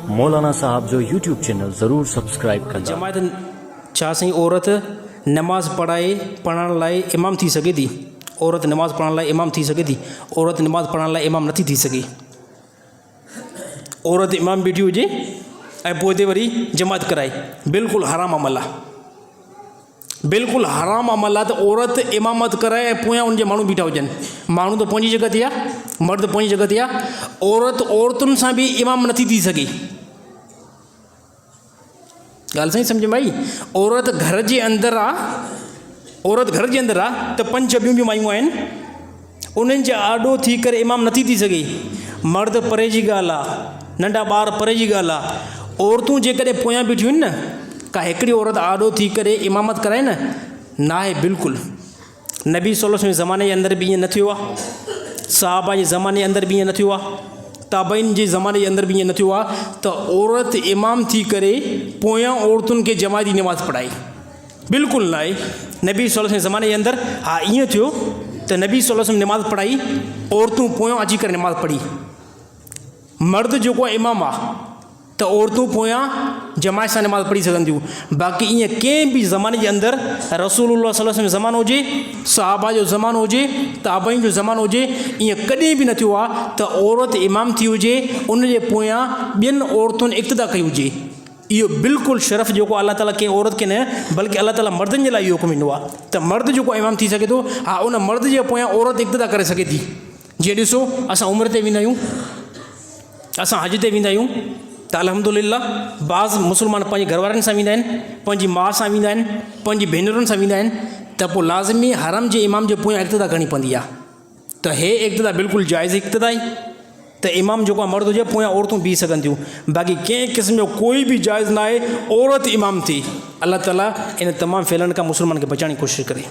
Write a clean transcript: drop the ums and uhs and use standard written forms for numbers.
मौलाना साहब जो YouTube channel ज़रूर subscribe करें। जमायत छा साईं औरत नमाज़ पढ़ण लाइ इमाम थी सघे थी? औरत नमाज़ पढ़ण लाइ इमाम थी सघे थी? औरत नमाज़ पढ़ण लाइ इमाम नथी थी सघे। औरत इमाम बीठी हुजे ऐं पोइ ते वरी जमायत कराए, बिल्कुलु हराम अमल आहे, बिल्कुलु हराम अमल आहे त औरत इमामत कराए ऐं पोयां उनजे माण्हू बीठा हुजनि। माण्हू त पंहिंजी जॻह ते आहे, मर्द पंहिंजी जॻह ते आहे, औरत औरतुनि सां बि इमाम नथी थी सघे। ॻाल्हि साईं सम्झ में आई? औरत घर जे अंदरि आहे, औरत घर जे अंदरि आहे त 5 ॿियूं बि मायूं आहिनि, उन्हनि जे आॾो थी करे इमाम नथी थी सघे। मर्द परे जी ॻाल्हि आहे, नंढा ॿार परे जी ॻाल्हि आहे, औरतूं जेकॾहिं पोयां बीठियूं आहिनि न, का हिकिड़ी औरत आॾो थी करे इमामत कराए न आहे बिल्कुलु। नबी सल्लल्लाहु अलैहि वसल्लम जे ज़माने जे अंदरि बि ईअं न थियो आहे, सहाबा जे ज़माने जे अंदरि बि ईअं न थियो आहे, ताबईन जे ज़माने जे अंदरि बि ईअं न थियो आहे त औरत इमाम थी करे पोयां औरतुनि खे जमायती नमाज़ पढ़ाए, बिल्कुलु न आहे। नबी सल्लल्लाहु अलैहि वसल्लम जे ज़माने जे अंदरि हा ईअं थियो त नबी सल्लल्लाहु अलैहि वसल्लम नमाज़ पढ़ाई, औरतूं पोयां अची करे नमाज़ पढ़ी। मर्द जेको आहे इमाम आहे त औरतूं पोयां जमायत सां नमाज़ पढ़ी सघनि थियूं। बाक़ी ईअं कंहिं बि ज़माने जे अंदरि रसूलुल्लाह सल्लल्लाहु अलैहि वसल्लम जो ज़मानो हुजे, सहाबा जो ज़मानो हुजे, ताबईन जो ज़मानो हुजे, ईअं कॾहिं बि न थियो आहे त औरत इमाम थी हुजे, उनजे पोयां ॿियनि औरतुनि इक़्तिदा कई हुजे। इहो बिल्कुलु शरफ़ जेको अलाह ताला कंहिं औरत खे न, बल्कि अलाह ताला मर्दनि जे लाइ इहो हुकुम ॾिनो आहे त मर्द जेको इमाम थी सघे थो, हा उन मर्द जे पोयां औरत इक़्तिदा करे सघे थी। जीअं ॾिसो असां उमिरि ते वेंदा आहियूं, असां हज ते वेंदा आहियूं त अल्हम्दुलिल्लाह बाज़ मुस्लमान पंहिंजे घरवारनि सां वेंदा आहिनि, पंहिंजी माउ सां वेंदा आहिनि, पंहिंजी भेनरुनि सां वेंदा आहिनि, त पोइ लाज़मी हरम जे इमाम जे पोयां इक़्तिदा करणी पवंदी आहे। त हे इक़्तिदा बिल्कुलु जाइज़ इक़्तिदा आहे त इमाम जेको आहे मर्द हुजे, पोयां औरतूं बीह सघनि थियूं। बाक़ी कंहिं क़िस्म जो कोई बि जाइज़ न आहे औरत इमाम थी। अलाह ताला इन तमामु फैलनि खां मुस्लमान खे बचाइण जी कोशिशि करे।